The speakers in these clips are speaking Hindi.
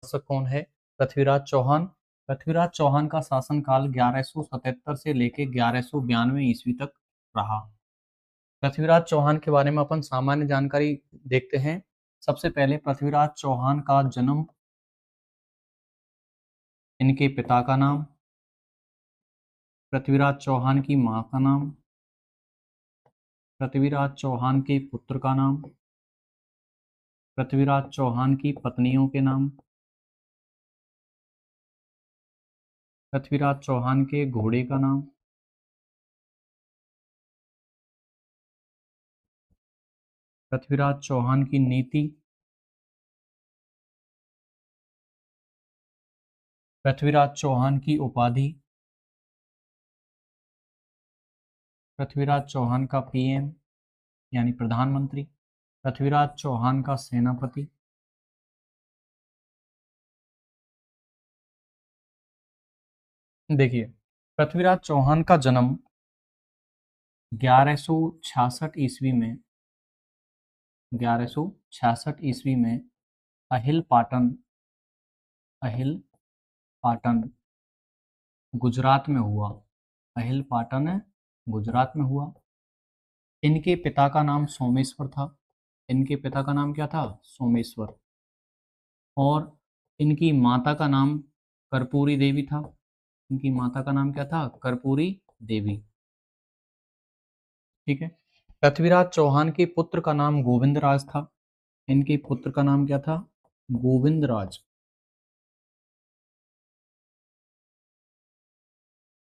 शासक कौन है? पृथ्वीराज चौहान। पृथ्वीराज चौहान का शासनकाल 1177 से लेके 1192 ईस्वी तक रहा। पृथ्वीराज चौहान के बारे में अपन सामान्य जानकारी देखते हैं। सबसे पहले पृथ्वीराज चौहान का जन्म, इनके पिता का नाम, पृथ्वीराज चौहान की मां का नाम, पृथ्वीराज चौहान के पुत्र का नाम, पृथ्वीराज चौहान की पत्नियों के नाम, पृथ्वीराज चौहान के घोड़े का नाम, पृथ्वीराज चौहान की नीति, पृथ्वीराज चौहान की उपाधि, पृथ्वीराज चौहान का पीएम यानी प्रधानमंत्री, पृथ्वीराज चौहान का सेनापति। देखिए, पृथ्वीराज चौहान का जन्म 1166 ईस्वी में 1166 ईस्वी में अहिल पाटन गुजरात में हुआ। अहिल पाटन गुजरात में हुआ। इनके पिता का नाम सोमेश्वर था। इनके पिता का नाम क्या था? सोमेश्वर। और इनकी माता का नाम कर्पूरी देवी था। इनकी माता का नाम क्या था? कर्पूरी देवी। ठीक है। पृथ्वीराज चौहान के पुत्र का नाम गोविंदराज था। इनके पुत्र का नाम क्या था? गोविंदराज।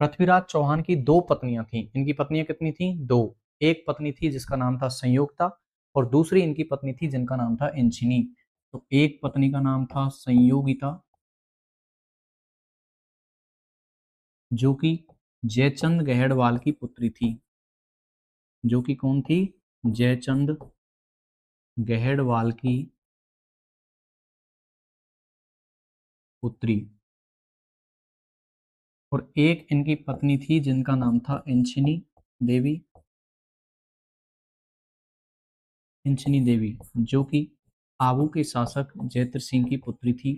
पृथ्वीराज चौहान की दो पत्नियां थीं। इनकी पत्नियां कितनी थीं? दो। एक पत्नी थी जिसका नाम था संयोक्ता, और दूसरी इनकी पत्नी थी जिनका नाम था इंचिनी। तो एक पत्नी का नाम था संयोगिता, जो कि जयचंद गहड़वाल की पुत्री थी। जो कि कौन थी? जयचंद गहड़वाल की पुत्री। और एक इनकी पत्नी थी जिनका नाम था इंचिनी देवी। इंचिनी देवी, जो कि आबू के शासक जयत्र सिंह की पुत्री थी।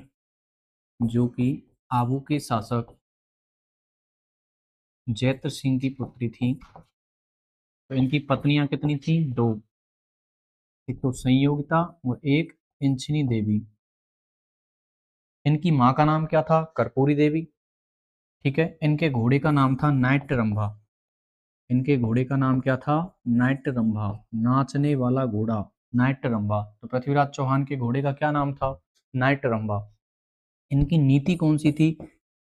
जो कि आबू के शासक जयत्र सिंह की पुत्री थी। तो इनकी पत्नियां कितनी थी? दो। एक तो संयोगिता और एक इंचिनी देवी। इनकी मां का नाम क्या था? कर्पूरी देवी। ठीक है। इनके घोड़े का नाम था नाट्यरंभा। इनके घोड़े का नाम क्या था? नाट्यरंभा, नाचने वाला घोड़ा, नाट्यरंभा। तो पृथ्वीराज चौहान के घोड़े का क्या नाम था? नाट्यरंभा। इनकी नीति कौन सी थी?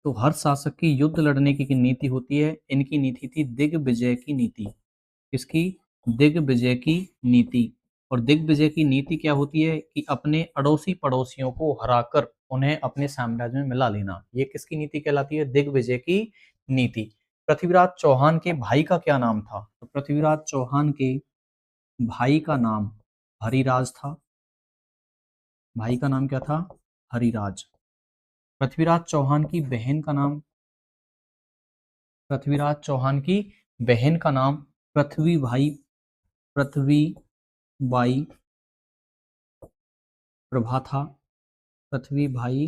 तो हर शासक की युद्ध लड़ने की नीति होती है। इनकी नीति थी दिग्विजय की नीति। किसकी? दिग्विजय की नीति। और दिग्विजय की नीति क्या होती है? कि अपने अड़ोसी पड़ोसियों को हराकर उन्हें अपने साम्राज्य में मिला लेना। ये किसकी नीति कहलाती है? दिग्विजय की नीति। पृथ्वीराज चौहान के भाई का क्या नाम था? तो पृथ्वीराज चौहान के भाई का नाम हरिराज था। भाई का नाम क्या था? हरिराज। पृथ्वीराज चौहान की बहन का नाम पृथ्वीराज चौहान की बहन का नाम पृथ्वी बाई प्रभा था। पृथ्वी भाई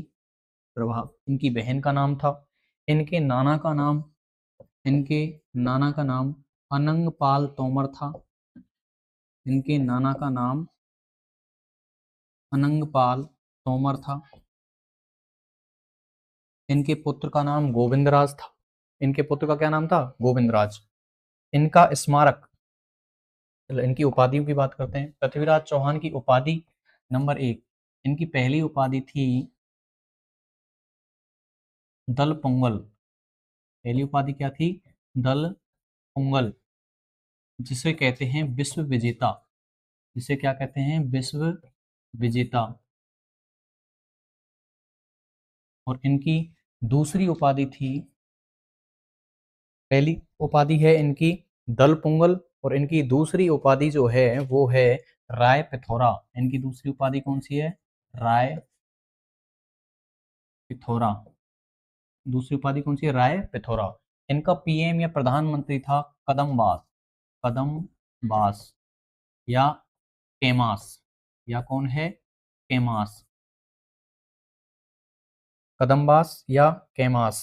प्रभा इनकी बहन का नाम था। इनके नाना का नाम इनके नाना का नाम अनंगपाल तोमर था। इनके नाना का नाम अनंगपाल तोमर था। इनके पुत्र का नाम गोविंदराज था। इनके पुत्र का क्या नाम था? गोविंदराज। इनका स्मारक, चलो इनकी उपाधियों की बात करते हैं। पृथ्वीराज चौहान की उपाधि नंबर 1, इनकी पहली उपाधि थी दल पोंगल। पहली उपाधि क्या थी? दल पोंगल, जिसे कहते हैं विश्व विजेता। जिसे क्या कहते हैं? विश्व विजेता। और इनकी दूसरी उपाधि थी, पहली उपाधि है इनकी दल पोंगल, और इनकी दूसरी उपाधि जो है वो है राय पिथौरा। इनकी दूसरी उपाधि कौन सी है? राय पिथौरा। दूसरी उपाधि कौन सी है? राय पिथौरा। इनका पीएम या प्रधानमंत्री था कदमबास। कदमबास या केमास, या कौन है? केमास। कदम्बास या कैमास?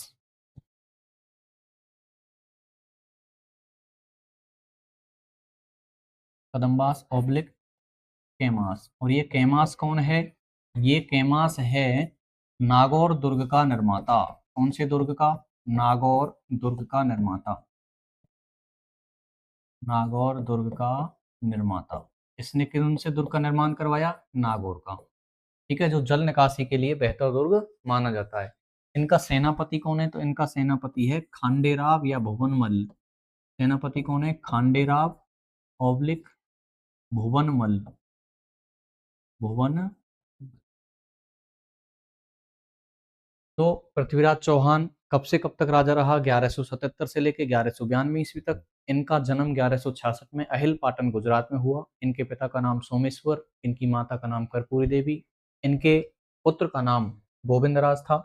कदम्बास ऑब्लिक कैमास। और ये कैमास कौन है? ये कैमास है नागौर दुर्ग का निर्माता। कौन से दुर्ग का? नागौर दुर्ग का निर्माता। नागौर दुर्ग का निर्माता। इसने किन से दुर्ग का निर्माण करवाया? नागौर का। ठीक है, जो जल निकासी के लिए बेहतर दुर्ग माना जाता है। इनका सेनापति कौन है? तो इनका सेनापति है खांडेराव या भुवनमल। सेनापति कौन है? खांडेराव ऑब्लिक भुवनमल। भुवन। तो पृथ्वीराज चौहान कब से कब तक राजा रहा? 1177 से लेकर 1192 ईस्वी तक। इनका जन्म 1166 में अहिल पाटन गुजरात में हुआ। इनके पिता का नाम सोमेश्वर, इनकी माता का नाम कर्पूरी देवी, इनके पुत्र का नाम गोविंदराज था,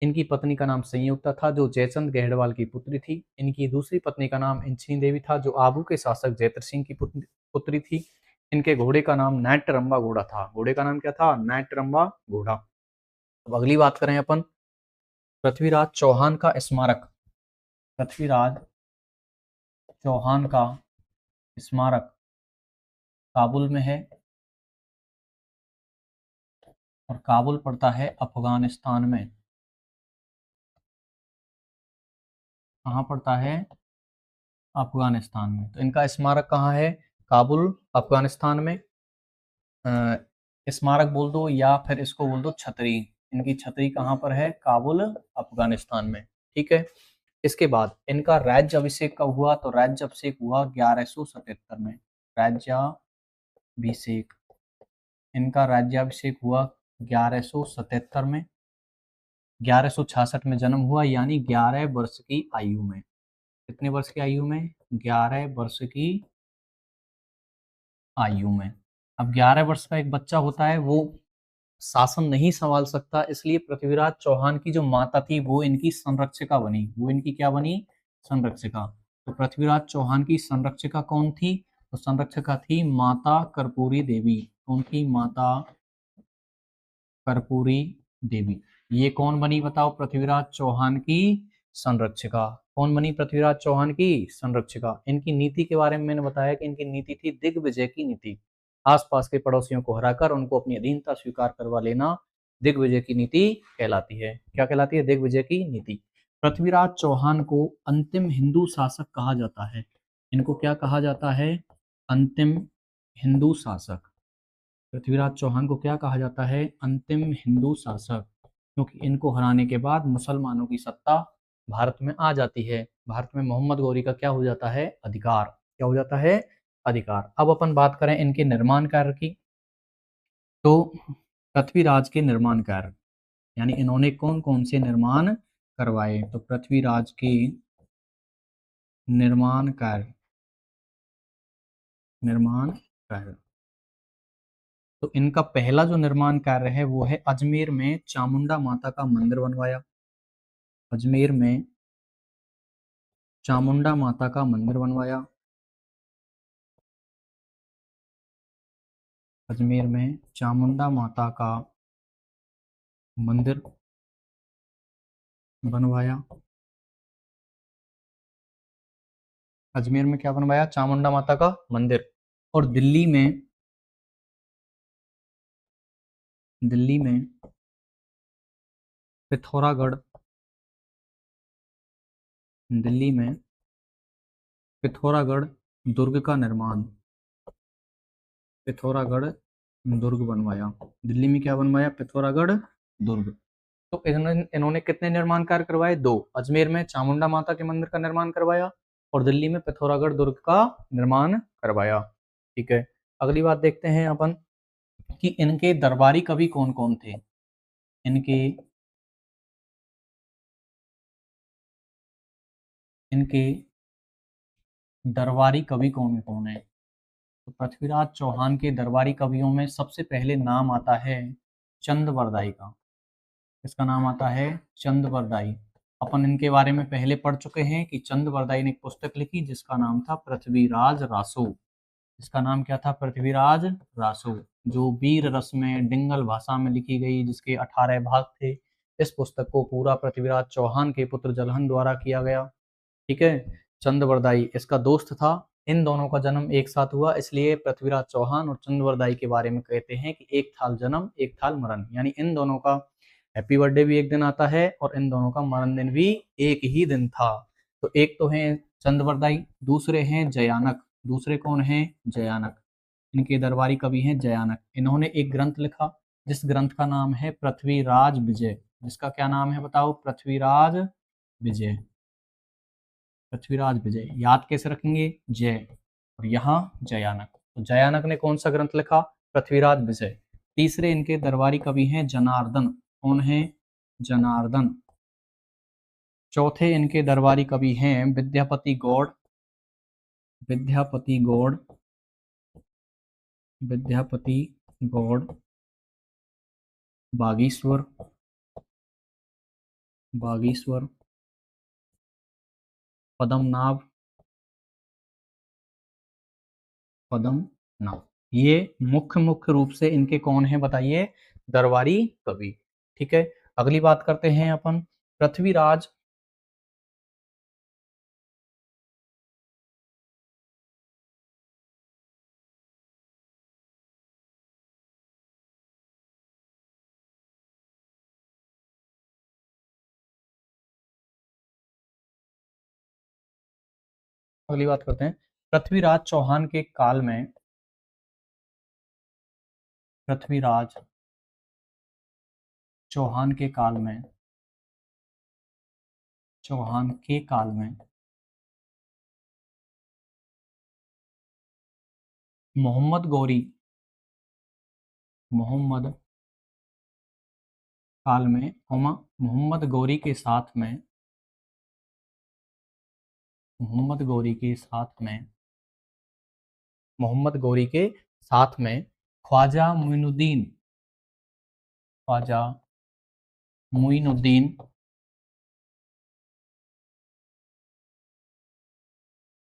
इनकी पत्नी का नाम संयुक्ता था जो जयचंद गहड़वाल की पुत्री थी। इनकी दूसरी पत्नी का नाम इंचनी देवी था जो आबू के शासक जयत्र सिंह की पुत्री थी। इनके घोड़े का नाम नाट्यरंबा घोड़ा था। घोड़े का नाम क्या था? नाट्यरंबा घोड़ा। अब अगली बात करें अपन पृथ्वीराज चौहान का स्मारक। पृथ्वीराज चौहान का स्मारक काबुल में है, और काबुल पड़ता है अफगानिस्तान में। कहाँ पड़ता है? अफगानिस्तान में। तो इनका स्मारक कहाँ है? काबुल अफगानिस्तान में। स्मारक बोल दो या फिर इसको बोल दो छतरी। इनकी छतरी कहाँ पर है? काबुल अफगानिस्तान में। ठीक है। इसके बाद इनका राज्य अभिषेक कब हुआ? तो राज्य अभिषेक हुआ 1177 में। राज्याभिषेक, इनका राज्याभिषेक हुआ 1177 में। 1166 में जन्म हुआ, यानी 11 वर्ष की आयु में। कितने वर्ष की आयु में? 11 वर्ष की आयु में। अब 11 वर्ष का एक बच्चा होता है, वो शासन नहीं संभाल सकता, इसलिए पृथ्वीराज चौहान की जो माता थी वो इनकी संरक्षिका बनी। वो इनकी क्या बनी? संरक्षिका। तो पृथ्वीराज चौहान की संरक्षिका कौन थी? तो संरक्षिका थी माता कर्पूरी देवी। कौन थी? माता कर्पूरी देवी। ये कौन बनी बताओ? पृथ्वीराज चौहान की संरक्षिका। कौन बनी? पृथ्वीराज चौहान की संरक्षिका। इनकी नीति के बारे में मैंने बताया कि इनकी नीति थी दिग्विजय की नीति। आसपास के पड़ोसियों को हराकर उनको अपनी अधीनता स्वीकार करवा लेना दिग्विजय की नीति कहलाती है। क्या कहलाती है? दिग्विजय की नीति। पृथ्वीराज चौहान को अंतिम हिंदू शासक कहा जाता है। इनको क्या कहा जाता है? अंतिम हिंदू शासक। पृथ्वीराज चौहान को क्या कहा जाता है? अंतिम हिंदू शासक, क्योंकि इनको हराने के बाद मुसलमानों की सत्ता भारत में आ जाती है। भारत में मोहम्मद गौरी का क्या हो जाता है? अधिकार। क्या हो जाता है? अधिकार। अब अपन बात करें इनके निर्माण कार्य की, तो पृथ्वीराज के निर्माण कार्य, यानी इन्होंने कौन कौन से निर्माण करवाए? तो पृथ्वीराज के निर्माण कार्य, निर्माण कार्य, तो इनका पहला जो निर्माण कार्य है वो है अजमेर में चामुंडा माता का मंदिर बनवाया। अजमेर में चामुंडा माता का मंदिर बनवाया। अजमेर में चामुंडा माता का मंदिर बनवाया। अजमेर में क्या बनवाया? चामुंडा माता का मंदिर। और दिल्ली में पिथौरागढ़, दिल्ली में पिथौरागढ़ दुर्ग का निर्माण, पिथौरागढ़ दुर्ग बनवाया। दिल्ली में क्या बनवाया? पिथौरागढ़ दुर्ग। तो इन्होंने इन्होंने कितने निर्माण कार्य करवाए? दो। अजमेर में चामुंडा माता के मंदिर का निर्माण करवाया, और दिल्ली में पिथौरागढ़ दुर्ग का निर्माण करवाया। ठीक है। अगली बात देखते हैं अपन कि इनके दरबारी कवि कौन कौन थे। इनके इनके दरबारी कवि कौन कौन है? तो पृथ्वीराज चौहान के दरबारी कवियों में सबसे पहले नाम आता है चंदबरदाई का। इसका नाम आता है चंदबरदाई। अपन इनके बारे में पहले पढ़ चुके हैं कि चंदबरदाई ने एक पुस्तक लिखी जिसका नाम था पृथ्वीराज रासो। इसका नाम क्या था? पृथ्वीराज रासो, जो वीर रस में डिंगल भाषा में लिखी गई, जिसके 18 भाग थे। इस पुस्तक को पूरा पृथ्वीराज चौहान के पुत्र जलहन द्वारा किया गया। ठीक है, चंद्रवरदाई इसका दोस्त था। इन दोनों का जन्म एक साथ हुआ, इसलिए पृथ्वीराज चौहान और चंद्रवरदाई के बारे में कहते हैं कि एक थाल जन्म एक थाल मरण, यानी इन दोनों का हैप्पी बर्थडे भी एक दिन आता है और इन दोनों का मरण दिन भी एक ही दिन था। तो एक तो हैं चंद्रवरदाई, दूसरे हैं जयानक। दूसरे कौन हैं? जयानक। इनके दरबारी कवि हैं जयानक। इन्होंने एक ग्रंथ लिखा जिस ग्रंथ का नाम है पृथ्वीराज विजय। जिसका क्या नाम है बताओ? पृथ्वीराज विजय। पृथ्वीराज विजय याद कैसे रखेंगे? जय और यहाँ जयानक। तो जयानक ने कौन सा ग्रंथ लिखा? पृथ्वीराज विजय। तीसरे इनके दरबारी कवि हैं जनार्दन। कौन है? जनार्दन। चौथे इनके दरबारी कवि हैं विद्यापति गौड़। विद्यापति गौड़। विद्यापति गौड़। बागीश्वर। बागीश्वर। पद्मनाभ। पद्मनाभ। ये मुख्य रूप से इनके कौन है बताइए? दरबारी कवि। ठीक है, अगली बात करते हैं अपन पृथ्वीराज। अगली बात करते हैं पृथ्वीराज चौहान के काल में। पृथ्वीराज चौहान के काल में। चौहान के काल में मोहम्मद गौरी। मोहम्मद काल में मोहम्मद गौरी के साथ में। मोहम्मद गौरी के साथ में। मोहम्मद गौरी के साथ में ख्वाजा मुइनुद्दीन। ख्वाजा मुइनुद्दीन।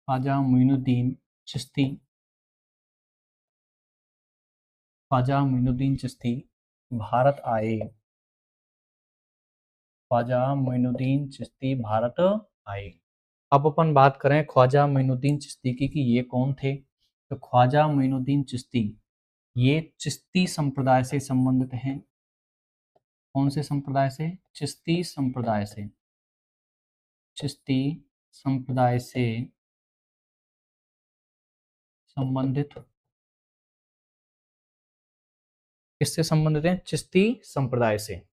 ख्वाजा मुइनुद्दीन चिश्ती। ख्वाजा मुइनुद्दीन चिश्ती भारत आए। ख्वाजा मुइनुद्दीन चिश्ती भारत आए। अब अपन बात करें ख्वाजा मुइनुद्दीन चिश्ती की कि ये कौन थे। तो ख्वाजा मुइनुद्दीन चिश्ती ये चिश्ती संप्रदाय से संबंधित हैं। कौन से संप्रदाय से? चिश्ती संप्रदाय से। चिश्ती संप्रदाय से संबंधित। किससे संबंधित हैं? चिश्ती संप्रदाय से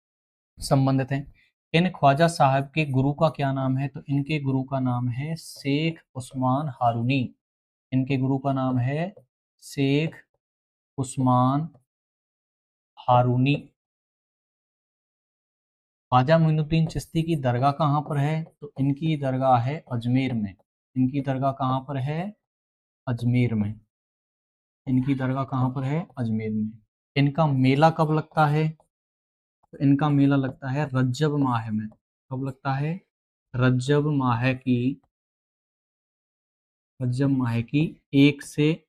संबंधित हैं। इन ख्वाजा साहब के गुरु का क्या नाम है? तो इनके गुरु का नाम है शेख उस्मान हारूनी। इनके गुरु का नाम है शेख उस्मान हारूनी। ख्वाजा मुइनुद्दीन चिश्ती की दरगाह कहाँ पर है? तो इनकी दरगाह है अजमेर में। इनकी दरगाह कहाँ पर है? अजमेर में। इनकी दरगाह कहाँ पर है? अजमेर में। इनका मेला कब लगता है? तो इनका मेला लगता है रज्जब माह में। कब लगता है? रज्जब माह की। रज्जब माह की 1 से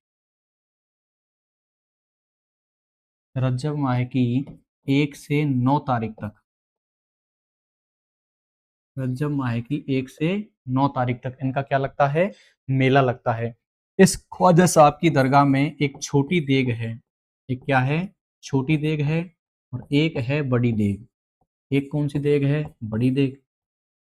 रज्जब माह की 1 से 9 तारीख तक। रज्जब माह की 1 से 9 तारीख तक इनका क्या लगता है? मेला लगता है। इस ख्वाजा साहब की दरगाह में एक छोटी देग है। एक क्या है? छोटी देग है और एक है बड़ी देग। एक कौन सी देग है? बड़ी देग।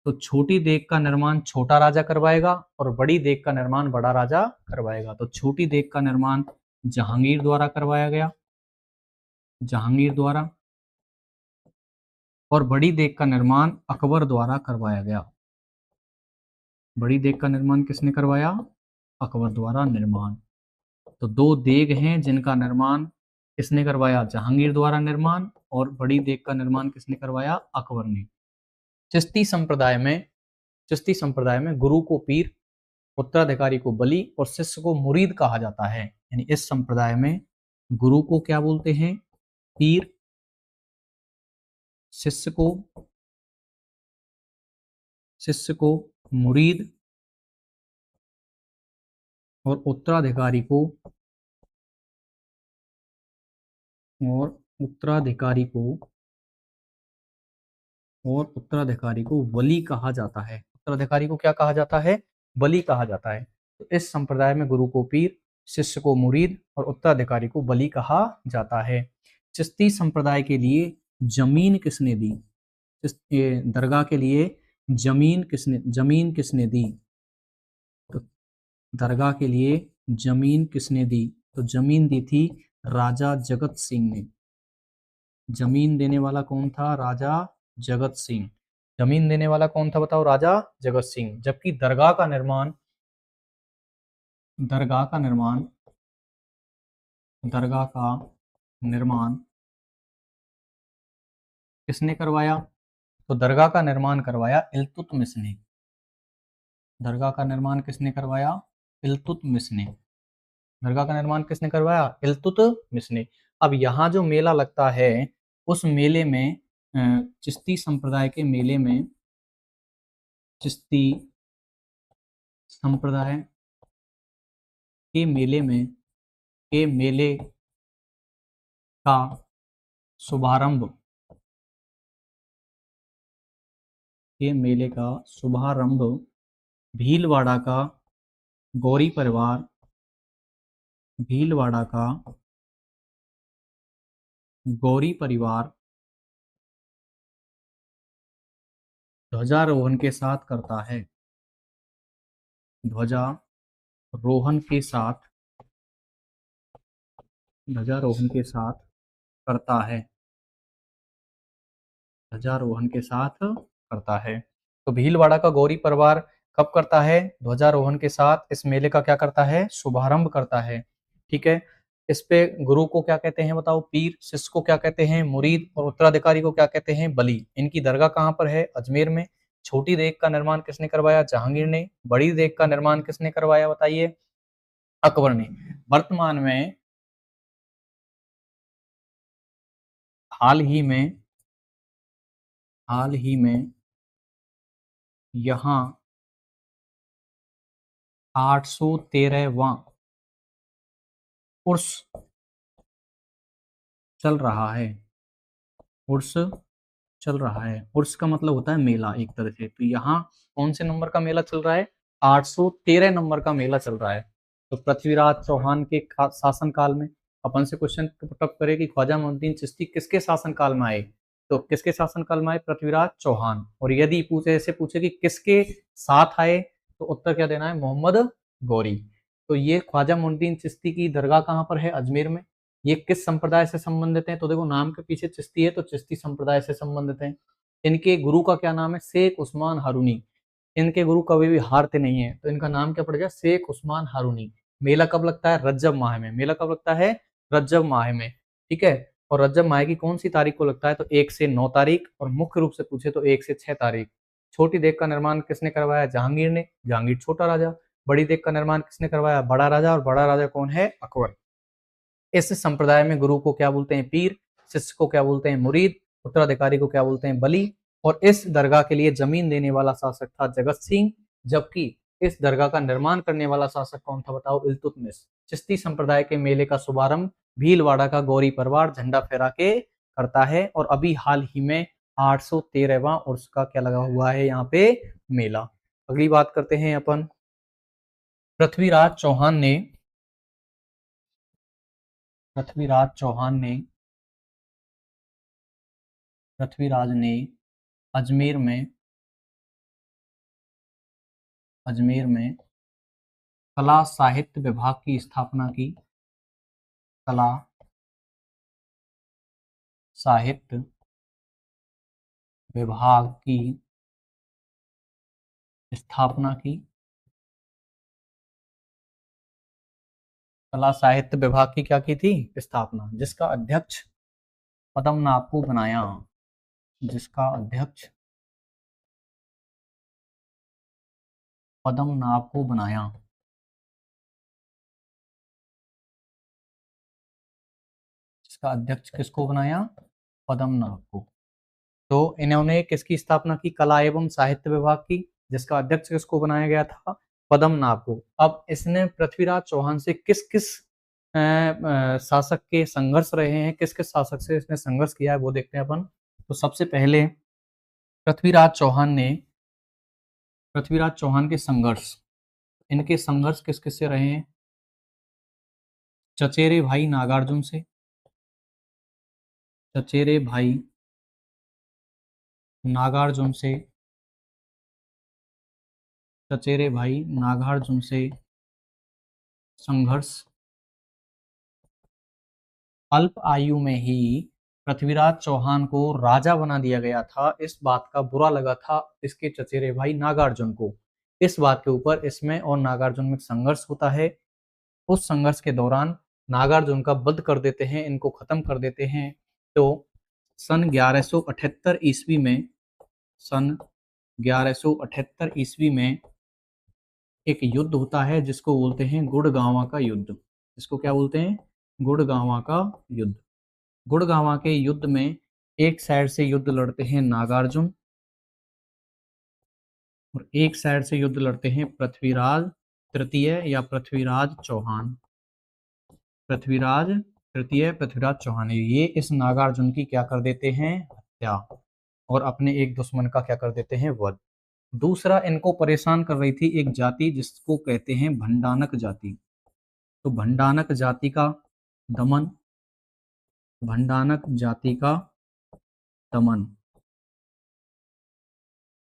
तो छोटी देग का निर्माण छोटा राजा करवाएगा और बड़ी देग का निर्माण बड़ा राजा करवाएगा। तो छोटी देग का निर्माण जहांगीर द्वारा करवाया गया। जहांगीर द्वारा। और बड़ी देग का निर्माण अकबर द्वारा करवाया गया। बड़ी देग का निर्माण किसने करवाया? अकबर द्वारा निर्माण। तो 2 देग हैं जिनका निर्माण किसने करवाया? जहांगीर द्वारा निर्माण। और बड़ी देग का निर्माण किसने करवाया? अकबर ने। चिश्ती संप्रदाय में गुरु को पीर, उत्तराधिकारी को बली और शिष्य को मुरीद कहा जाता है। यानी इस संप्रदाय में गुरु को क्या बोलते हैं? पीर। शिष्य को मुरीद और उत्तराधिकारी को और उत्तराधिकारी को वली कहा जाता है। उत्तराधिकारी को क्या कहा जाता है? वली कहा जाता है। तो इस संप्रदाय में गुरु को पीर, शिष्य को मुरीद और उत्तराधिकारी को वली कहा जाता है। चिश्ती संप्रदाय के लिए जमीन किसने दी? दरगाह के लिए जमीन किसने दी? तो दरगाह के लिए जमीन किसने दी? तो जमीन दी थी राजा जगत सिंह ने। जमीन देने वाला कौन था? राजा जगत सिंह। जमीन देने वाला कौन था बताओ? राजा जगत सिंह। जबकि दरगाह का निर्माण दरगाह का निर्माण दरगाह का निर्माण किसने करवाया? तो दरगाह का निर्माण करवाया इल्तुतमिश ने। दरगाह का निर्माण किसने करवाया? इल्तुतमिश ने। दरगाह का निर्माण किसने करवाया? इल्तुतमिश ने। अब यहाँ जो मेला लगता है, उस मेले में चिश्ती संप्रदाय के मेले में चिश्ती संप्रदाय के मेले का शुभारंभ भीलवाड़ा का गौरी परिवार भीलवाड़ा का गौरी परिवार ध्वजारोहण के साथ करता है। ध्वजारोहण के साथ करता है। ध्वजारोहण के साथ करता है। तो भीलवाड़ा का गौरी परिवार कब करता है? ध्वजारोहण के साथ इस मेले का क्या करता है? शुभारंभ करता है। ठीक है। इस पे गुरु को क्या कहते हैं बताओ? पीर। शिष्य को क्या कहते हैं? मुरीद। और उत्तराधिकारी को क्या कहते हैं? बली। इनकी दरगाह कहाँ पर है? अजमेर में। छोटी देग का निर्माण किसने करवाया? जहांगीर ने। बड़ी देग का निर्माण किसने करवाया बताइए? अकबर ने। वर्तमान में हाल ही में यहाँ 813वां उर्स चल रहा है। उर्स चल रहा है। उर्स का मतलब होता है मेला एक तरह से। तो यहाँ कौन से नंबर का मेला चल रहा है? 813 नंबर का मेला चल रहा है। तो पृथ्वीराज चौहान के शासन काल में अपन से क्वेश्चन पुटअप करे कि ख्वाजा मोइनुद्दीन चिश्ती किसके शासन काल में आए? तो किसके शासन काल में आए? पृथ्वीराज चौहान। और यदि पूछे कि किसके साथ आए, तो उत्तर क्या देना है? मोहम्मद गौरी। तो ये ख्वाजा मोइनुद्दीन चिश्ती की दरगाह कहाँ पर है? अजमेर में। ये किस संप्रदाय से संबंधित हैं? तो देखो नाम के पीछे चिश्ती है, तो चिश्ती संप्रदाय से संबंधित हैं। इनके गुरु का क्या नाम है? शेख उस्मान हारूनी। इनके गुरु कभी भी हारते नहीं है, तो इनका नाम क्या पड़ गया? शेख उस्मान हारूनी। मेला कब लगता है? रज्जब माह में। मेला कब लगता है? रज्जब माह में। ठीक है। और रज्जब माह की कौन सी तारीख को लगता है? तो 1 से 9 तारीख। और मुख्य रूप से पूछे तो 1 से 6 तारीख। छोटी देग का निर्माण किसने करवाया? जहांगीर ने। जहांगीर छोटा राजा। बड़ी देग का निर्माण किसने करवाया? बड़ा राजा। और बड़ा राजा कौन है? अकबर। इस संप्रदाय में गुरु को क्या बोलते हैं? पीर। शिष्य को क्या बोलते हैं? मुरीद। उत्तराधिकारी को क्या बोलते हैं? बली। और इस दरगाह के लिए जमीन देने वाला शासक था जगत सिंह। जबकि इस दरगाह का निर्माण करने वाला शासक कौन था बताओ? इल्तुतमिश। चिश्ती संप्रदाय के मेले का शुभारंभ भीलवाड़ा का गौरी परिवार झंडा फहरा के करता है। और अभी हाल ही में 813वां उर्स का क्या लगा हुआ है यहाँ पे? मेला। अगली बात करते हैं अपन। पृथ्वीराज चौहान ने पृथ्वीराज ने अजमेर में कला साहित्य विभाग की स्थापना की। कला साहित्य विभाग की स्थापना की। कला साहित्य विभाग की क्या की थी? स्थापना। जिसका अध्यक्ष पद्मनाभ को बनाया। जिसका अध्यक्ष पद्मनाभ को बनाया। जिसका अध्यक्ष किसको बनाया? पद्मनाभ को। तो इन्होंने किसकी स्थापना की? कला एवं साहित्य विभाग की। जिसका अध्यक्ष किसको बनाया गया था? पद्मनाभ को। अब इसने पृथ्वीराज चौहान से किस किस शासक के संघर्ष रहे हैं, किस किस शासक से इसने संघर्ष किया है, वो देखते हैं अपन। तो सबसे पहले पृथ्वीराज चौहान के संघर्ष, इनके संघर्ष किस किस से रहे हैं? चचेरे भाई नागार्जुन से, चचेरे भाई नागार्जुन से, चचेरे भाई नागार्जुन से संघर्ष। अल्प आयु में ही पृथ्वीराज चौहान को राजा बना दिया गया था, इस बात का बुरा लगा था इसके चचेरे भाई नागार्जुन को। इस बात के ऊपर इसमें और नागार्जुन में संघर्ष होता है। उस संघर्ष के दौरान नागार्जुन का वध कर देते हैं, इनको खत्म कर देते हैं। तो सन 1178 ईस्वी में, सन 1178 ईस्वी में एक युद्ध होता है जिसको बोलते हैं गुड़गांवा का युद्ध। इसको क्या बोलते हैं? गुड़गांवा का युद्ध। गुड़गांवा के युद्ध में एक साइड से युद्ध लड़ते हैं नागार्जुन और एक साइड से युद्ध लड़ते हैं पृथ्वीराज तृतीय या पृथ्वीराज चौहान। पृथ्वीराज तृतीय, पृथ्वीराज चौहान, ये इस नागार्जुन की क्या कर देते हैं? हत्या, और अपने एक दुश्मन का क्या कर देते हैं? वध। दूसरा, इनको परेशान कर रही थी एक जाति जिसको कहते हैं भंडानक जाति। तो भंडानक जाति का दमन, भंडानक जाति का दमन,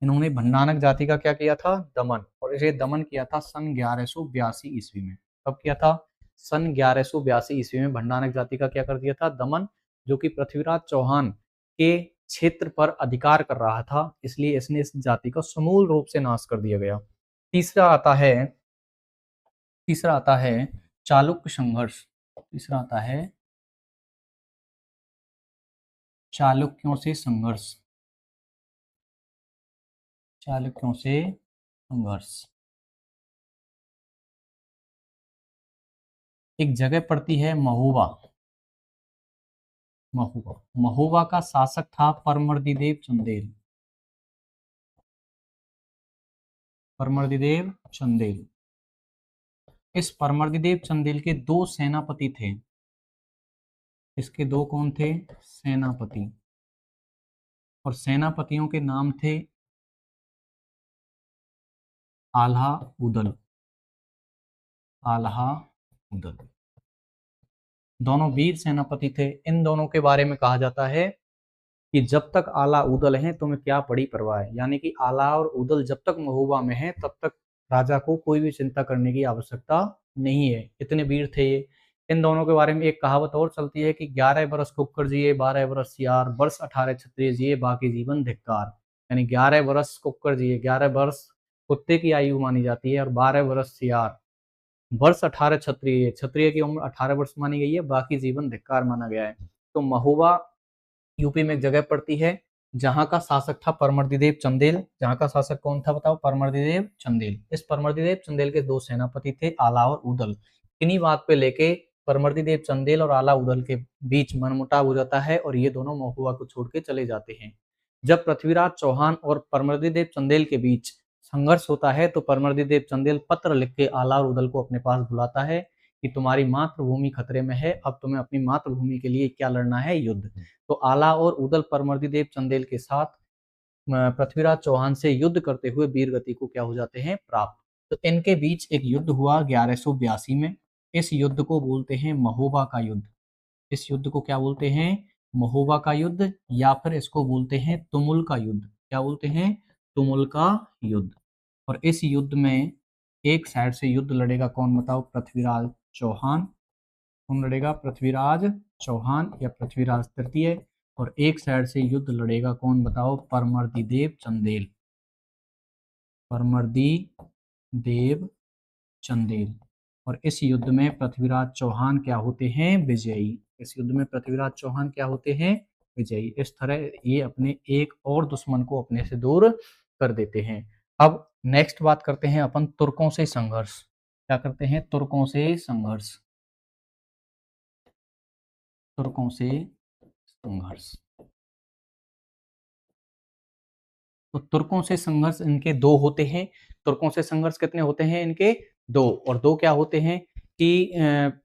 इन्होंने भंडानक जाति का क्या किया था? दमन। और इसे दमन किया था सन 1182 ईस्वी में। कब किया था? सन 1182 ईस्वी में भंडानक जाति का क्या कर दिया था? दमन, जो कि पृथ्वीराज चौहान के क्षेत्र पर अधिकार कर रहा था, इसलिए इसने इस जाति का समूल रूप से नाश कर दिया गया। तीसरा आता है चालुक्य संघर्ष। तीसरा आता है चालुक्यों से संघर्ष। चालुक्यों से संघर्ष। एक जगह पड़ती है महुवा। महुवा, महुवा का शासक था परमर्दिदेव चंदेल। परमर्दिदेव चंदेल। इस परमर्दिदेव चंदेल के दो सेनापति थे। इसके दो कौन थे? सेनापति। और सेनापतियों के नाम थे आल्हा उदल। आल्हा उदल, दोनों वीर सेनापति थे। इन दोनों के बारे में कहा जाता है कि जब तक आला उदल है तुम्हें क्या बड़ी परवाह है, यानी कि आला और उदल जब तक महुआ में है तब तक राजा को कोई भी चिंता करने की आवश्यकता नहीं है। इतने वीर थे ये। इन दोनों के बारे में एक कहावत और चलती है कि 11 बरस कुक्कर जिए 12 बरस सियार, वर्ष 18 क्षत्रिय जिए बाकी जीवन धिक्कार। यानी 11 बरस कुक्कर जिए, 11 बरस कुत्ते की आयु मानी जाती है, और 12 बरस सियार, वर्ष 18 क्षत्रिय, क्षत्रिय की उम्र 18 वर्ष मानी गई है, बाकी जीवन धिक्कार माना गया है। तो महुआ यूपी में एक जगह पड़ती है जहां का शासक था परमर्दिदेव चंदेल। जहां का शासक कौन था बताओ? परमर्दिदेव चंदेल। इस परमर्दिदेव चंदेल के दो सेनापति थे आला और उदल। इन्हीं बात पे लेके परमर्दिदेव चंदेल और आला उदल के बीच मनमुटाव हो जाता है और ये दोनों महुआ को छोड़ के चले जाते हैं। जब पृथ्वीराज चौहान और परमर्दिदेव चंदेल के बीच संघर्ष होता है तो परमर्दिदेव चंदेल पत्र लिख के आला और उदल को अपने पास बुलाता है कि तुम्हारी मातृभूमि खतरे में है, अब तुम्हें अपनी मातृभूमि के लिए क्या लड़ना है? युद्ध। तो आला और उदल परमर्दिदेव चंदेल के साथ पृथ्वीराज चौहान से युद्ध करते हुए वीर गति को क्या हो जाते हैं? प्राप्त। तो इनके बीच एक युद्ध हुआ 1182 में। इस युद्ध को बोलते हैं महोबा का युद्ध। इस युद्ध को क्या बोलते हैं? महोबा का युद्ध, या फिर इसको बोलते हैं तुमुल का युद्ध। क्या बोलते हैं? तुमुल का युद्ध। और इस युद्ध में एक साइड से युद्ध लड़ेगा कौन बताओ? पृथ्वीराज चौहान। कौन लड़ेगा? पृथ्वीराज चौहान या पृथ्वीराज तृतीय। और एक साइड से युद्ध लड़ेगा कौन बताओ? परमर्दिदेव चंदेल। परमर्दिदेव चंदेल। और इस युद्ध में पृथ्वीराज चौहान क्या होते हैं? विजयी। इस युद्ध में पृथ्वीराज चौहान क्या होते हैं? विजयी। इस तरह ये अपने एक और दुश्मन को अपने से दूर कर देते हैं। अब नेक्स्ट बात करते हैं अपन तुर्कों से संघर्ष। क्या करते हैं? तुर्कों से संघर्ष। तुर्कों से संघर्ष। तो तुर्कों से संघर्ष इनके दो होते हैं। तुर्कों से संघर्ष कितने होते हैं इनके? दो। और दो क्या होते हैं कि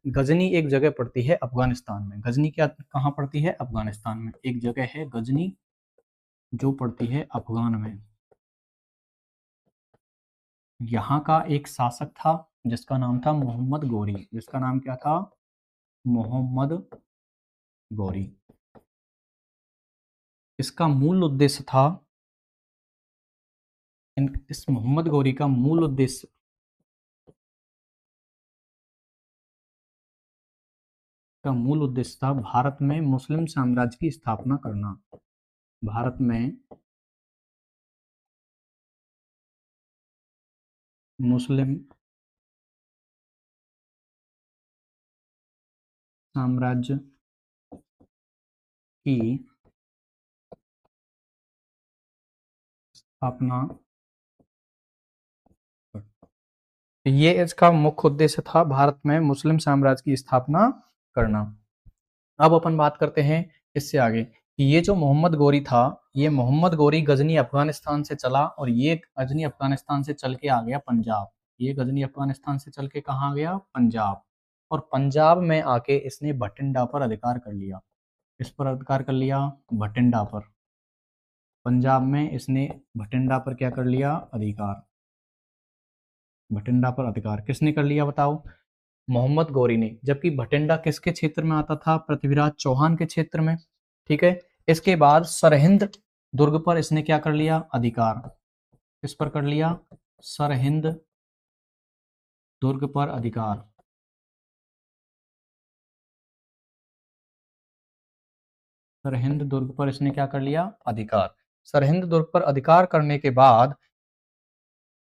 गजनी एक जगह पड़ती है अफगानिस्तान में। गजनी क्या कहाँ पड़ती है? अफगानिस्तान में। एक जगह है गजनी, जो पड़ती है अफगान में। यहाँ का एक शासक था जिसका नाम था मोहम्मद गोरी। जिसका नाम क्या था? मोहम्मद गोरी। इसका मूल उद्देश्य था, इस मोहम्मद गोरी का मूल उद्देश्य, था भारत में मुस्लिम साम्राज्य की स्थापना करना। भारत में मुस्लिम साम्राज्य की स्थापना। ये इसका मुख्य उद्देश्य था, भारत में मुस्लिम साम्राज्य की स्थापना करना। अब अपन बात करते हैं इससे आगे कि ये जो मोहम्मद गोरी था, ये मोहम्मद गोरी गजनी अफगानिस्तान से चला और ये गजनी अफगानिस्तान से चल के आ गया पंजाब। ये गजनी अफगानिस्तान से चल के कहाँ आ गया? पंजाब। और पंजाब में आके इसने भटिंडा पर अधिकार कर लिया। इस पर अधिकार कर लिया? भटिंडा पर। पंजाब में इसने भटिंडा पर क्या कर लिया? अधिकार। भटिंडा पर अधिकार किसने कर लिया बताओ? मोहम्मद गौरी ने। जबकि भटिंडा किसके क्षेत्र में आता था? पृथ्वीराज चौहान के क्षेत्र में। ठीक है। इसके बाद सरहिंद दुर्ग पर इसने क्या कर लिया? अधिकार। किस पर कर लिया? सरहिंद दुर्ग पर अधिकार। सरहिंद दुर्ग पर इसने क्या कर लिया? अधिकार। सरहिंद दुर्ग पर अधिकार करने के बाद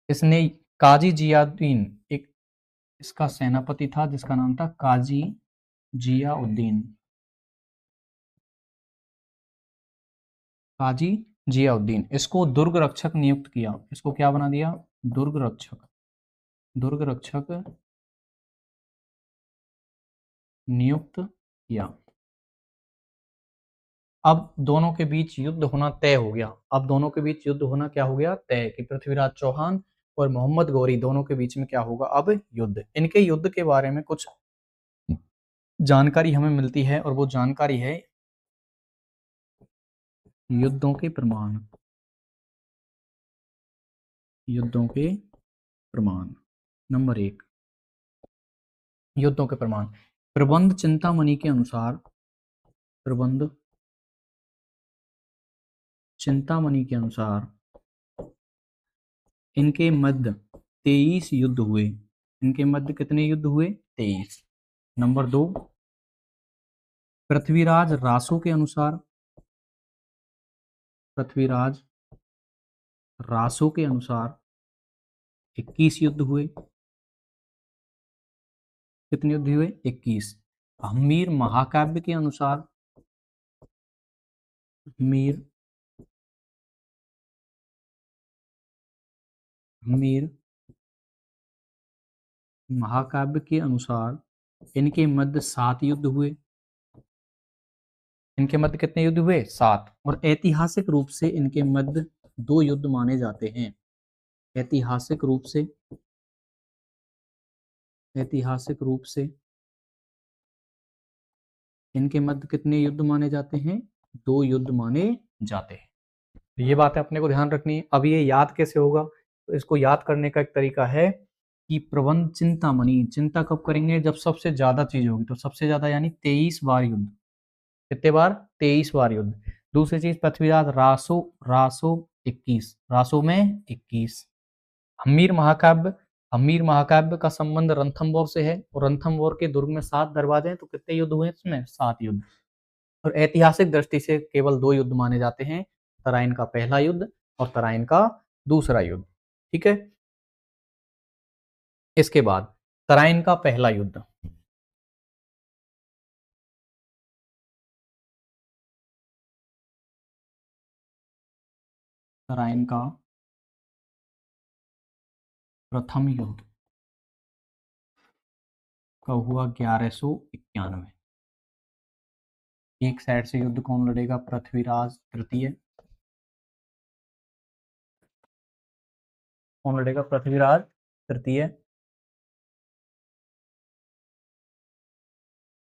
इसने काजी जियाउद्दीन, एक इसका सेनापति था जिसका नाम था काजी जियाउद्दीन। काजी जियाउद्दीन, इसको दुर्ग रक्षक नियुक्त किया। इसको क्या बना दिया? दुर्ग रक्षक। दुर्ग रक्षक नियुक्त किया। अब दोनों के बीच युद्ध होना तय हो गया। अब दोनों के बीच युद्ध होना क्या हो गया? तय, कि पृथ्वीराज चौहान और मोहम्मद गौरी दोनों के बीच में क्या होगा? अब युद्ध। इनके युद्ध के बारे में कुछ जानकारी हमें मिलती है और वो जानकारी है युद्धों के प्रमाण। युद्धों के प्रमाण। नंबर 1, युद्धों के प्रमाण। प्रबंध चिंतामणि के अनुसार, प्रबंध चिंतामणि के अनुसार इनके मध्य 23 युद्ध हुए। इनके मध्य कितने युद्ध हुए? 23। नंबर 2, पृथ्वीराज रासो के अनुसार, पृथ्वीराज रासो के अनुसार 21 युद्ध हुए। कितने युद्ध हुए? 21। हम्मीर महाकाव्य के अनुसार, हम्मीर हम्मीर महाकाव्य के अनुसार इनके मध्य 7 युद्ध हुए। इनके मध्य कितने युद्ध हुए? 7। और ऐतिहासिक रूप से इनके मध्य 2 युद्ध माने जाते हैं। ऐतिहासिक रूप से, ऐतिहासिक रूप से इनके मध्य कितने युद्ध माने जाते हैं? 2 युद्ध माने जाते हैं। तो ये बात है अपने को ध्यान रखनी है। अब ये याद कैसे होगा? तो इसको याद करने का एक तरीका है कि प्रबंध चिंतामणि, चिंता कब करेंगे? जब सबसे ज्यादा चीज होगी। तो सबसे ज्यादा यानी 23 बार युद्ध। कितने बार? 23 बार युद्ध। दूसरी चीज पृथ्वीराज रासो, रासो 21, रासो में 21। हम्मीर महाकाव्य, हम्मीर महाकाव्य का संबंध रणथंभौर से है और रणथंभौर के दुर्ग में 7 दरवाजे हैं। तो कितने युद्ध हुए इसमें? 7 युद्ध। और ऐतिहासिक दृष्टि से केवल 2 युद्ध माने जाते हैं, तराइन का पहला युद्ध और तराइन का दूसरा युद्ध। ठीक है। इसके बाद तराइन का पहला युद्ध, तराइन का प्रथम युद्ध कब हुआ? 1191। एक साइड से युद्ध कौन लड़ेगा? पृथ्वीराज तृतीय। कौन लड़ेगा? पृथ्वीराज तृतीय।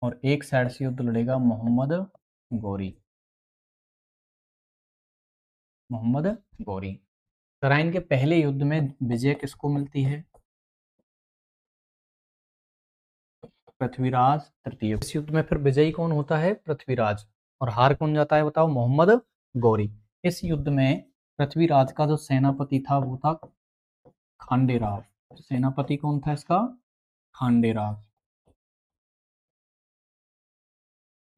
और एक साइड से युद्ध लड़ेगा मोहम्मद गौरी। मोहम्मद गौरी। तराइन के पहले युद्ध में विजय किसको मिलती है? पृथ्वीराज तृतीय। इस युद्ध में फिर विजयी कौन होता है? पृथ्वीराज। और हार कौन जाता है बताओ? मोहम्मद गौरी। इस युद्ध में पृथ्वीराज का जो सेनापति था वो था खांडेराव। सेनापति कौन था इसका? खांडेराव।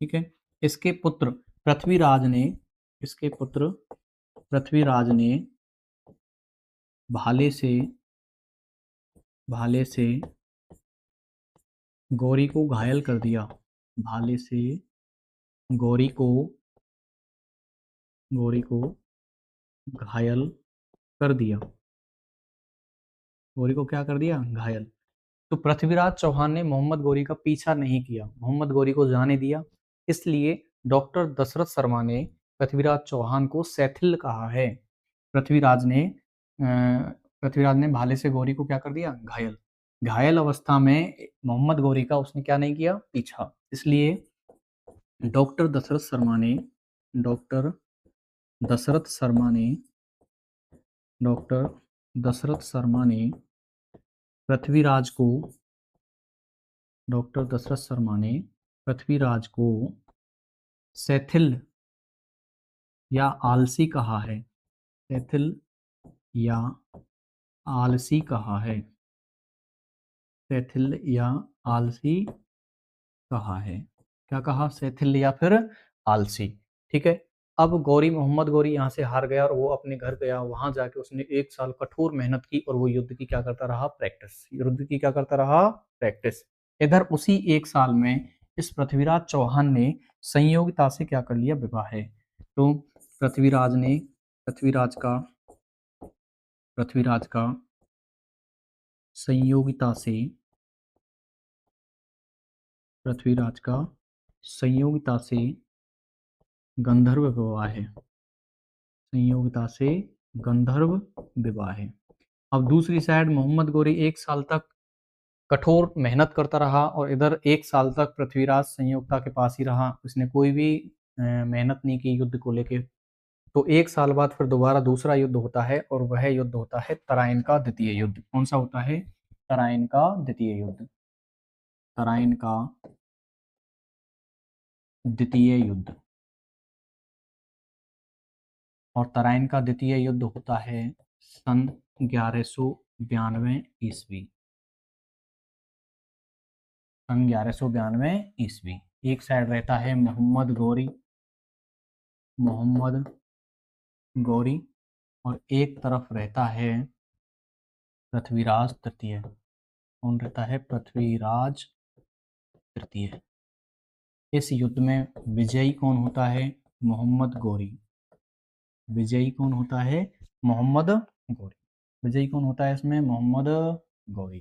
ठीक है। इसके पुत्र पृथ्वीराज ने इसके पुत्र पृथ्वीराज ने भाले से गौरी को घायल कर दिया। भाले से गौरी को घायल कर दिया। गौरी को क्या कर दिया? घायल। तो पृथ्वीराज चौहान ने मोहम्मद गौरी का पीछा नहीं किया, मोहम्मद गौरी को जाने दिया। इसलिए डॉक्टर दशरथ शर्मा ने पृथ्वीराज चौहान को सैथिल कहा है। पृथ्वीराज ने भाले से गौरी को क्या कर दिया? घायल। घायल अवस्था में मोहम्मद गौरी का उसने क्या नहीं किया? पीछा। इसलिए डॉक्टर दशरथ शर्मा ने डॉक्टर दशरथ शर्मा ने पृथ्वीराज को डॉक्टर दशरथ शर्मा ने पृथ्वीराज को सैथिल या आलसी कहा है। सैथिल या आलसी कहा है। सैथिल या आलसी कहा है। क्या कहा? सैथिल या फिर आलसी। ठीक है। अब मोहम्मद गौरी यहाँ से हार गया और वो अपने घर गया। वहां जाके उसने 1 साल कठोर मेहनत की और वो युद्ध की क्या करता रहा? प्रैक्टिस। युद्ध की क्या करता रहा? प्रैक्टिस। इधर उसी 1 साल में इस पृथ्वीराज चौहान ने संयोगिता से क्या कर लिया? विवाह है। तो पृथ्वीराज का संयोगिता से गंधर्व विवाह है। संयोगिता से गंधर्व विवाह है। अब दूसरी साइड मोहम्मद गौरी 1 साल तक कठोर मेहनत करता रहा और इधर 1 साल तक पृथ्वीराज संयोगिता के पास ही रहा। उसने कोई भी मेहनत नहीं की युद्ध को लेके। तो 1 साल बाद फिर दोबारा दूसरा युद्ध होता है और वह युद्ध होता है तराइन का द्वितीय युद्ध। कौन सा होता है? तराइन का द्वितीय युद्ध। तराइन का द्वितीय युद्ध। और तराइन का द्वितीय युद्ध होता है सन 1192 ईस्वी। सन 1192 ईस्वी। एक साइड रहता है मोहम्मद गौरी और एक तरफ रहता है पृथ्वीराज तृतीय। कौन रहता है? पृथ्वीराज तृतीय। इस युद्ध में विजयी कौन होता है? मोहम्मद गौरी। विजयी कौन होता है? मोहम्मद गौरी। विजयी कौन होता है इसमें? मोहम्मद गौरी।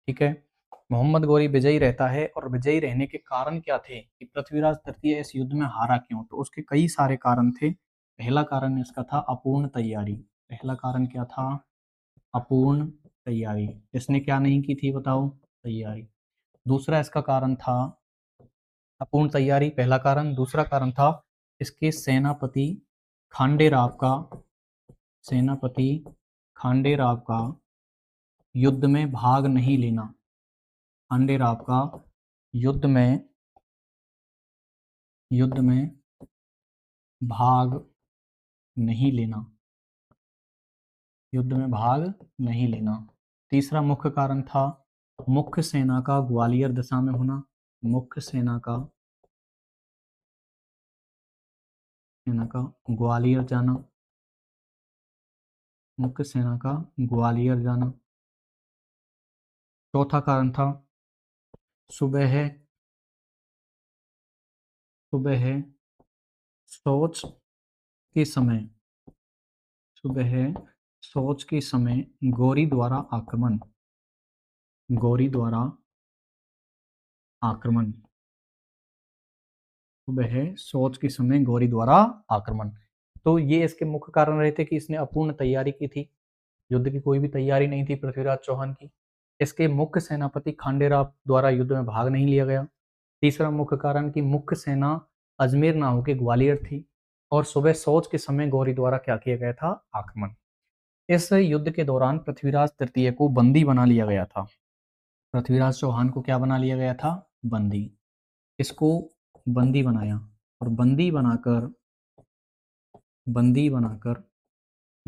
ठीक है। मोहम्मद गौरी विजयी रहता है और विजयी रहने के कारण क्या थे कि पृथ्वीराज तृतीय इस युद्ध में हारा क्यों? तो उसके कई सारे कारण थे। पहला कारण इसका था अपूर्ण तैयारी। पहला कारण क्या था? अपूर्ण तैयारी। इसने क्या नहीं की थी बताओ? तैयारी। दूसरा इसका कारण था अपूर्ण तैयारी, पहला कारण। दूसरा कारण था इसके सेनापति खांडेराव का युद्ध में भाग नहीं लेना। खांडेराव का युद्ध में भाग नहीं लेना। युद्ध में भाग नहीं लेना। तीसरा मुख्य कारण था मुख्य सेना का ग्वालियर दिशा में होना। मुख्य सेना का ग्वालियर जाना। मुख्य सेना का ग्वालियर जाना। चौथा कारण था सुबह शौच के समय गौरी द्वारा आक्रमण। सुबह शौच के समय गौरी द्वारा आक्रमण। तो ये इसके मुख्य कारण रहे थे कि इसने अपूर्ण तैयारी की थी। युद्ध की कोई भी तैयारी नहीं थी पृथ्वीराज चौहान की। इसके मुख्य सेनापति खांडेराव द्वारा युद्ध में भाग नहीं लिया गया। तीसरा मुख्य कारण कि मुख्य सेना अजमेर ना होकर ग्वालियर थी। और सुबह शौच के समय गौरी द्वारा क्या किया गया था, आक्रमण। इस युद्ध के दौरान पृथ्वीराज तृतीय को बंदी बना लिया गया था। पृथ्वीराज चौहान को क्या बना लिया गया था, बंदी। इसको बंदी बनाया और बंदी बनाकर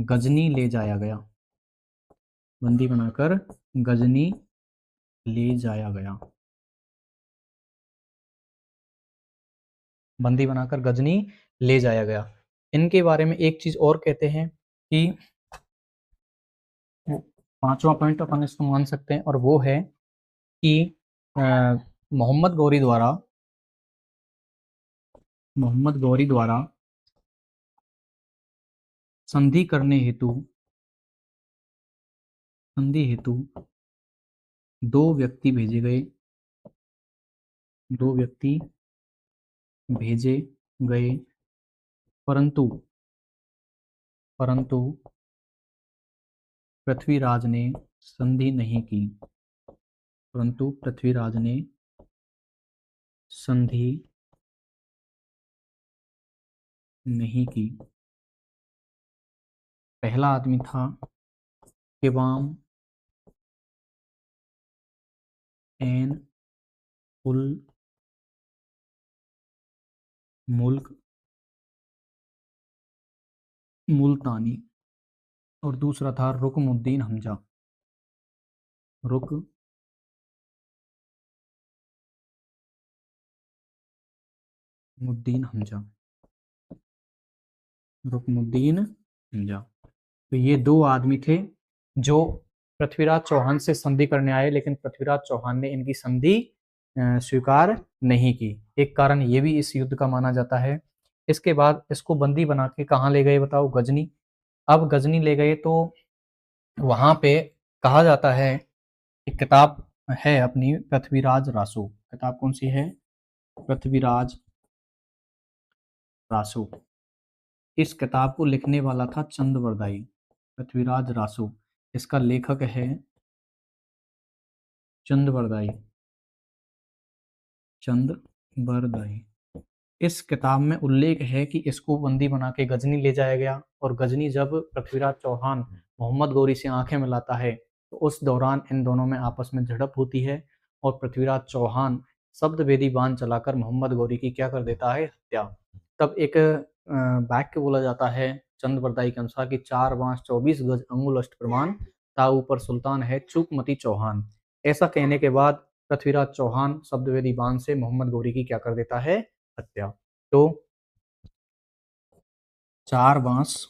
गजनी ले जाया गया। बंदी बनाकर गजनी ले जाया गया। बंदी बनाकर गजनी ले जाया गया। इनके बारे में एक चीज और कहते हैं कि पांचवा पॉइंट अपन इसको मान सकते हैं, और वो है कि मोहम्मद गौरी द्वारा संधि करने हेतु दो व्यक्ति भेजे गए, परंतु पृथ्वीराज ने संधि नहीं की। परंतु पृथ्वीराज ने संधि नहीं की। पहला आदमी था किवाम एन उल मुल्क मुल्तानी, और दूसरा था रुकमुद्दीन हमजा। रुकमुद्दीन हमजा। रुकमुद्दीन हमजा। तो ये दो आदमी थे जो पृथ्वीराज चौहान से संधि करने आए, लेकिन पृथ्वीराज चौहान ने इनकी संधि स्वीकार नहीं की। एक कारण ये भी इस युद्ध का माना जाता है। इसके बाद इसको बंदी बना के कहाँ ले गए बताओ, गजनी। अब गजनी ले गए तो वहां पे कहा जाता है, एक किताब है अपनी, पृथ्वीराज रासो। किताब कौन सी है, पृथ्वीराज रासो। इस किताब को लिखने वाला था चंदबरदाई। पृथ्वीराज रासो, इसका लेखक है चंदबरदाई। चंदबरदाई। इस किताब में उल्लेख है कि इसको बंदी बना के गजनी ले जाया गया, और गजनी जब पृथ्वीराज चौहान मोहम्मद गौरी से आंखें मिलाता है तो उस दौरान इन दोनों में आपस में झड़प होती है, और पृथ्वीराज चौहान शब्द वेदी बाण चलाकर मोहम्मद गौरी की क्या कर देता है, हत्या। तब एक वाक्य बोला जाता है चंदबरदाई के अनुसार कि 4 बांस 24 गज अंगुल अष्ट प्रमाण, ता ऊपर सुल्तान है चूकमती चौहान। ऐसा कहने के बाद पृथ्वीराज चौहान शब्दवेदी बाण से मोहम्मद गौरी की क्या कर देता है, हत्या। तो 4 बांस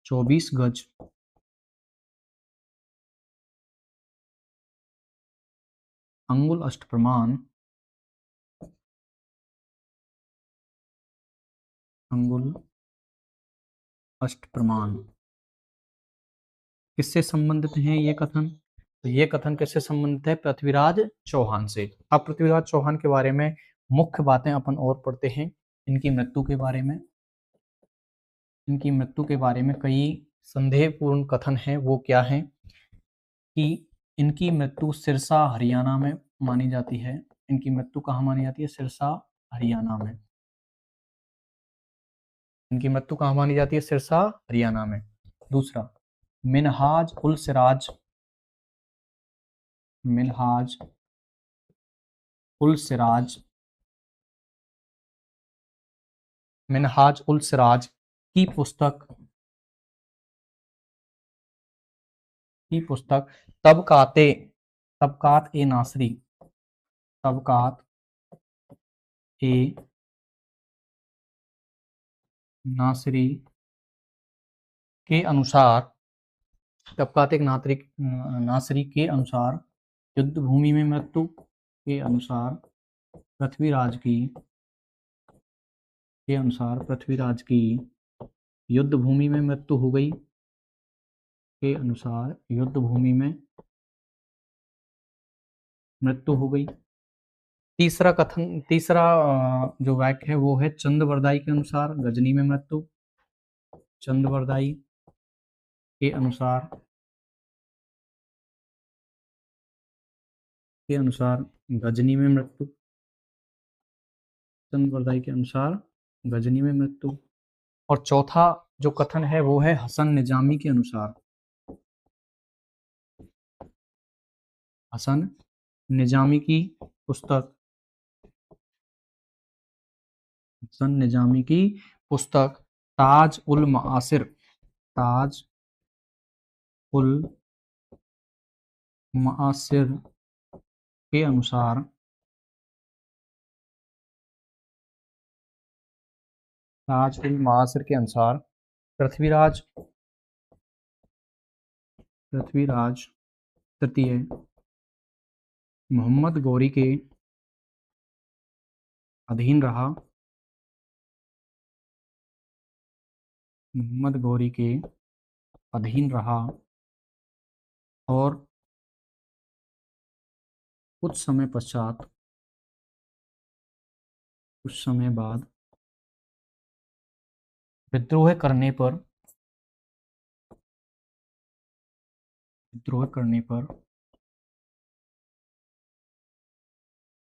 24 गज अंगुल अष्ट प्रमाण, अंगुल अष्ट प्रमाण किससे संबंधित हैं ये कथन, तो ये कथन किससे संबंधित है, पृथ्वीराज चौहान से। अब पृथ्वीराज चौहान के बारे में मुख्य बातें अपन और पढ़ते हैं। इनकी मृत्यु के बारे में, कई संदेहपूर्ण कथन हैं। वो क्या है कि इनकी मृत्यु सिरसा हरियाणा में मानी जाती है। इनकी मृत्यु कहाँ मानी जाती है, सिरसा हरियाणा में। इनकी मृत्यु कहाँ मानी जाती है, सिरसा हरियाणा में। दूसरा, मिनहाज उल सिराज, मिनहाज उल सिराज, मिनहाज उल सिराज की पुस्तक, तबकाते, तबकात ए नासरी, तबकात ए नासरी के अनुसार, तबकात एक नासरी के अनुसार युद्ध भूमि में मृत्यु के अनुसार पृथ्वीराज की युद्ध भूमि में मृत्यु हो गई, के अनुसार युद्ध भूमि में मृत्यु हो गई। तीसरा जो वाक्य है वो है चंदबरदाई के अनुसार गजनी में मृत्यु, चंदबरदाई के अनुसार गजनी में मृत्यु। चंद के अनुसार गजनी में मृत्यु। और चौथा जो कथन है वो है हसन निजामी के अनुसार, हसन निजामी की पुस्तक, हसन निजामी की पुस्तक ताज उल मासिर, ताज उल मासिर के अनुसार, ताज उल मासिर के अनुसार पृथ्वीराज, पृथ्वीराज तृतीय मोहम्मद गौरी के अधीन रहा, मोहम्मद गौरी के अधीन रहा और कुछ समय पश्चात, कुछ समय बाद विद्रोह करने पर, विद्रोह करने पर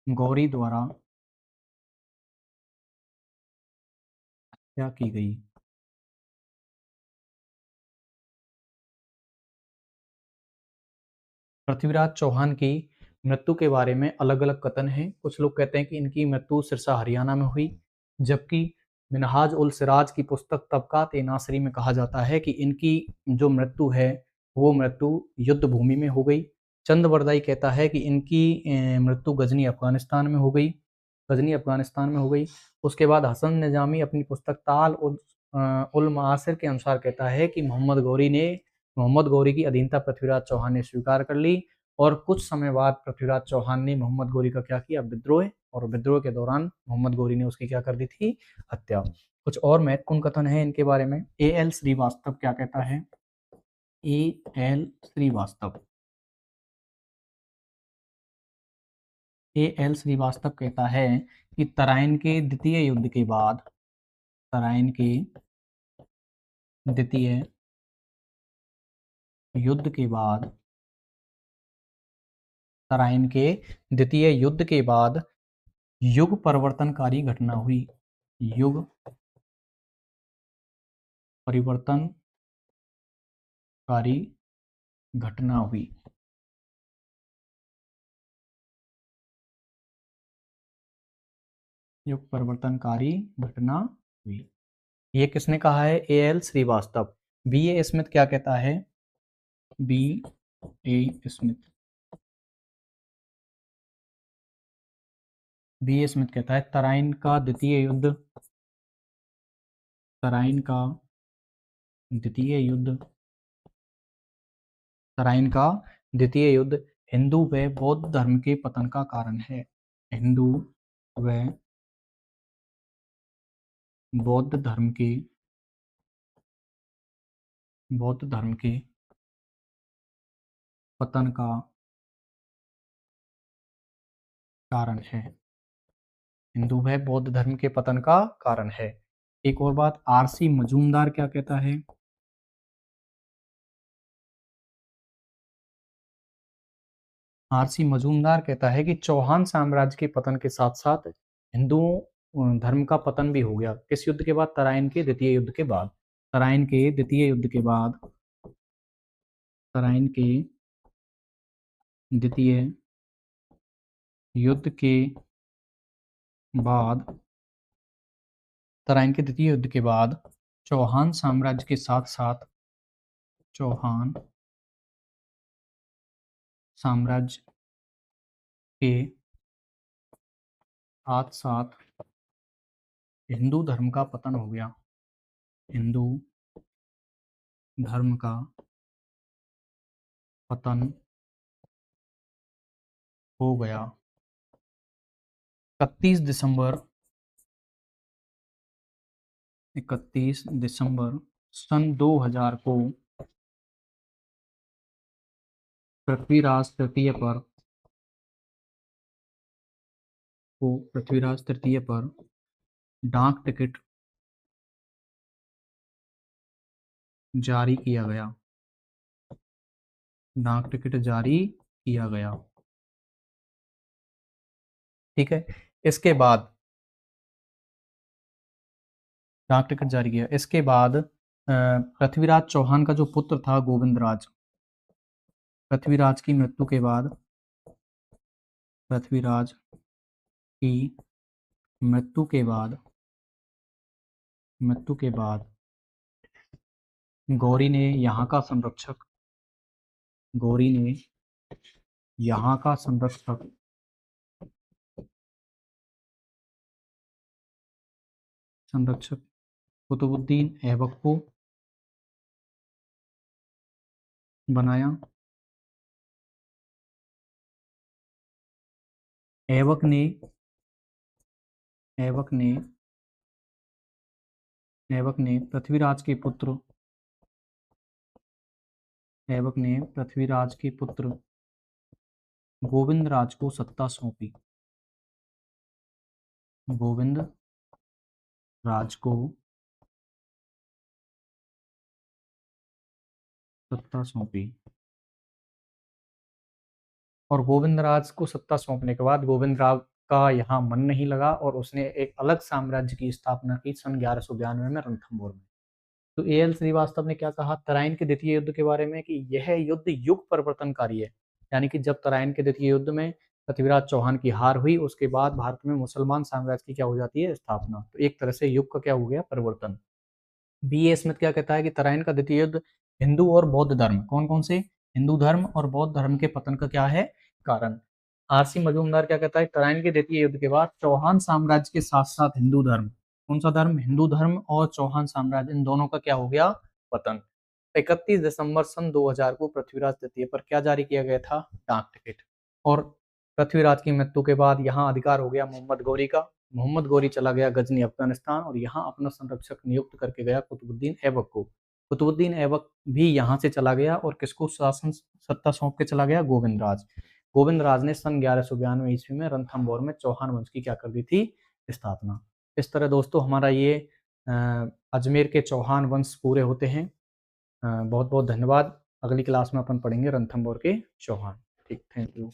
गौरी द्वारा हत्या की गई। पृथ्वीराज चौहान की मृत्यु के बारे में अलग अलग कथन हैं। कुछ लोग कहते हैं कि इनकी मृत्यु सिरसा हरियाणा में हुई, जबकि मिनहाज उल सिराज की पुस्तक तबकात ए नासरी में कहा जाता है कि इनकी जो मृत्यु है वो मृत्यु युद्ध भूमि में हो गई। चंदबरदाई कहता है कि इनकी मृत्यु गजनी अफगानिस्तान में हो गई, गजनी अफगानिस्तान में हो गई। उसके बाद हसन निजामी अपनी पुस्तक ताल उल मासिर के अनुसार कहता है कि मोहम्मद गौरी की अधीनता पृथ्वीराज चौहान ने स्वीकार कर ली और कुछ समय बाद पृथ्वीराज चौहान ने मोहम्मद गौरी का क्या किया, विद्रोह, और विद्रोह के दौरान मोहम्मद गौरी ने उसकी क्या कर दी थी, हत्या। कुछ और महत्वपूर्ण कथन है इनके बारे में। ए एल श्रीवास्तव क्या कहता है, A L Srivastava, A L Srivastava कहता है कि तराइन के द्वितीय युद्ध के बाद, तराइन के द्वितीय युद्ध के बाद, तराइन के द्वितीय युद्ध के बाद युग परिवर्तनकारी घटना हुई, युग परिवर्तनकारी घटना हुई। युग परिवर्तनकारी घटना हुई। ये किसने कहा है, A L Srivastava. B A Smith क्या कहता है, B A Smith, B A Smith कहता है तराइन का द्वितीय युद्ध, तराइन का द्वितीय युद्ध, तराइन का द्वितीय युद्ध हिंदू व बौद्ध धर्म के पतन का कारण है, हिंदू व बौद्ध धर्म के, बौद्ध धर्म के पतन का कारण है, हिंदू व बौद्ध धर्म के पतन का कारण है। एक और बात, आरसी मजूमदार क्या कहता है, आरसी मजूमदार कहता है कि चौहान साम्राज्य के पतन के साथ साथ हिंदू धर्म का पतन भी हो गया। किस युद्ध के बाद, तराइन के द्वितीय युद्ध के बाद, तराइन के द्वितीय युद्ध के बाद, तराइन के द्वितीय युद्ध के बाद, तराइन के द्वितीय युद्ध के बाद चौहान साम्राज्य के साथ साथ, चौहान साम्राज्य के साथ साथ हिंदू धर्म का पतन हो गया, हिंदू धर्म का पतन हो गया। 31 दिसंबर, 31 दिसंबर सन 2000 को पृथ्वीराज तृतीय पर, पृथ्वीराज तृतीय पर डाक टिकट जारी किया गया, डाक टिकट जारी किया गया। ठीक है, इसके बाद डाक टिकट जारी किया। इसके बाद पृथ्वीराज चौहान का जो पुत्र था गोविंदराज, पृथ्वीराज की मृत्यु के बाद, पृथ्वीराज की मृत्यु के बाद, मृत्यु के बाद गौरी ने यहाँ का संरक्षक, गौरी ने यहाँ का संरक्षक संरक्षक कुतुबुद्दीन ऐबक को बनाया। ऐबक ने ऐबक ने ऐबक ने पृथ्वीराज के पुत्र, ऐबक ने पृथ्वीराज के पुत्र गोविंदराज को सत्ता सौंपी। गोविंद राज को सत्ता सौंपी। और गोविंदराज को सत्ता सौंपने के बाद गोविंदराज का यहाँ मन नहीं लगा और उसने एक अलग साम्राज्य की स्थापना की सन 1192 में रणथंभौर में। तो ए.एल. श्रीवास्तव ने क्या कहा तराइन के द्वितीय युद्ध के बारे में कि यह युद्ध युग परिवर्तनकारी है, यानी कि जब तराइन के द्वितीय युद्ध में पृथ्वीराज चौहान की हार हुई उसके बाद भारत में मुसलमान साम्राज्य की क्या हो जाती है स्थापना। तो एक तरह से युग का क्या हो गया परिवर्तन। बी.ए. स्मिथ क्या कहता है कि तराइन का द्वितीय युद्ध हिंदू और बौद्ध धर्म, कौन कौन से, हिंदू धर्म और बौद्ध धर्म के पतन का क्या है कारण। आर.सी. मजूमदार क्या कहता है तराइन के द्वितीय युद्ध के बाद चौहान साम्राज्य के साथ साथ हिंदू धर्म, कौन सा धर्म, हिंदू धर्म और चौहान साम्राज्य, इन दोनों का क्या हो गया पतन। 31 दिसंबर सन 2000 को पृथ्वीराज द्वितीय पर क्या जारी किया गया था डाक टिकट। और पृथ्वीराज की मृत्यु के बाद यहाँ अधिकार हो गया मोहम्मद गौरी का। मोहम्मद गौरी चला गया गजनी अफगानिस्तान और यहाँ अपना संरक्षक नियुक्त करके गया कुतुबुद्दीन ऐबक को। कुतुबुद्दीन ऐबक भी यहाँ से चला गया और किसको शासन सत्ता सौंप के चला गया, गोविंदराज। गोविंदराज ने सन 1192 ईस्वी में रणथंभौर में चौहान वंश की क्या कर दी थी स्थापना। इस तरह दोस्तों हमारा ये अजमेर के चौहान वंश पूरे होते हैं। बहुत बहुत धन्यवाद। अगली क्लास में अपन पढ़ेंगे रणथंभौर के चौहान। ठीक, थैंक यू।